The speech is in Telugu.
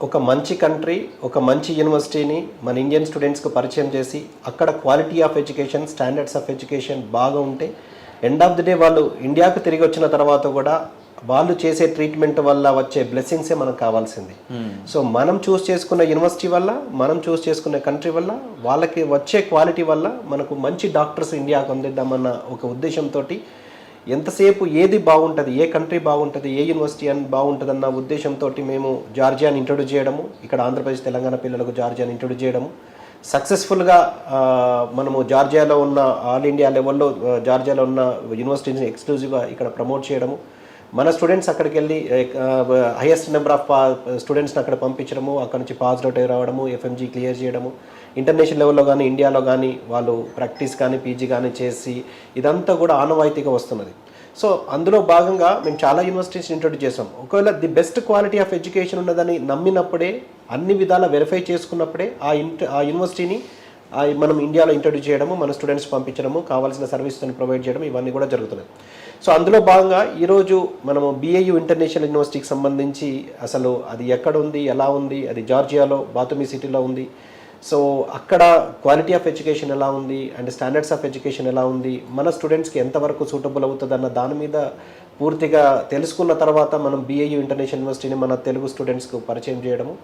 ఒక మంచి కంట్రీ, ఒక మంచి యూనివర్సిటీని మన ఇండియన్ స్టూడెంట్స్కి పరిచయం చేసి అక్కడ quality of education, standards of education బాగా ఉంటే ఎండ్ ఆఫ్ ది డే వాళ్ళు ఇండియాకు తిరిగి వచ్చిన తర్వాత కూడా వాళ్ళు చేసే ట్రీట్మెంట్ వల్ల వచ్చే బ్లెస్సింగ్సే మనకు కావాల్సింది. సో మనం చూస్ చేసుకున్న యూనివర్సిటీ వల్ల, మనం చూస్ చేసుకున్న కంట్రీ వల్ల, వాళ్ళకి వచ్చే క్వాలిటీ వల్ల మనకు మంచి డాక్టర్స్ ఇండియాకు అందిద్దామన్న ఒక ఉద్దేశంతో ఎంతసేపు ఏది బాగుంటుంది, ఏ కంట్రీ బాగుంటుంది, ఏ యూనివర్సిటీ అని బాగుంటుంది అన్న ఉద్దేశంతో మేము జార్జియాని ఇంట్రొడ్యూస్ చేయడము, ఇక్కడ ఆంధ్రప్రదేశ్ తెలంగాణ పిల్లలకు జార్జియాని ఇంట్రొడ్యూస్ చేయడము, సక్సెస్ఫుల్గా మనము జార్జియాలో ఉన్న ఆల్ ఇండియా లెవెల్లో జార్జియాలో ఉన్న యూనివర్సిటీని ఎక్స్క్లూజివ్గా ఇక్కడ ప్రమోట్ చేయడము, మన స్టూడెంట్స్ అక్కడికి వెళ్ళి హైయెస్ట్ నెంబర్ ఆఫ్ స్టూడెంట్స్ని అక్కడ పంపించడము, అక్కడ నుంచి పాస్ అవుట్ రావడము, ఎఫ్ఎంజీ క్లియర్ చేయడము, ఇంటర్నేషనల్ లెవెల్లో కానీ ఇండియాలో కానీ వాళ్ళు ప్రాక్టీస్ కానీ పీజీ కానీ చేసి ఇదంతా కూడా ఆనవాయితీగా వస్తున్నది. సో అందులో భాగంగా మేము చాలా యూనివర్సిటీస్ ఇంట్రొడ్యూస్ చేసాం. ఒకవేళ the best quality of education ఉన్నదని నమ్మినప్పుడే, అన్ని విధాలా వెరిఫై చేసుకున్నప్పుడే ఆ యూనివర్సిటీని మనం ఇండియాలో ఇంట్రొడ్యూస్ చేయడము, మన స్టూడెంట్స్ పంపించడము, కావాల్సిన సర్వీస్ని ప్రొవైడ్ చేయడం, ఇవన్నీ కూడా జరుగుతున్నాయి. సో అందులో భాగంగా ఈరోజు మనము బిఐయు ఇంటర్నేషనల్ యూనివర్సిటీకి సంబంధించి అసలు అది ఎక్కడ ఉంది, ఎలా ఉంది, అది జార్జియాలో బాతుమి సిటీలో ఉంది. సో అక్కడ క్వాలిటీ ఆఫ్ ఎడ్యుకేషన్ ఎలా ఉంది అండ్ స్టాండర్డ్స్ ఆఫ్ ఎడ్యుకేషన్ ఎలా ఉంది, మన స్టూడెంట్స్కి ఎంతవరకు సూటబుల్ అవుతుంది అన్న దాని మీద పూర్తిగా తెలుసుకున్న తర్వాత మనం బిఐయు ఇంటర్నేషనల్ యూనివర్సిటీని మన తెలుగు స్టూడెంట్స్కు పరిచయం చేయడము,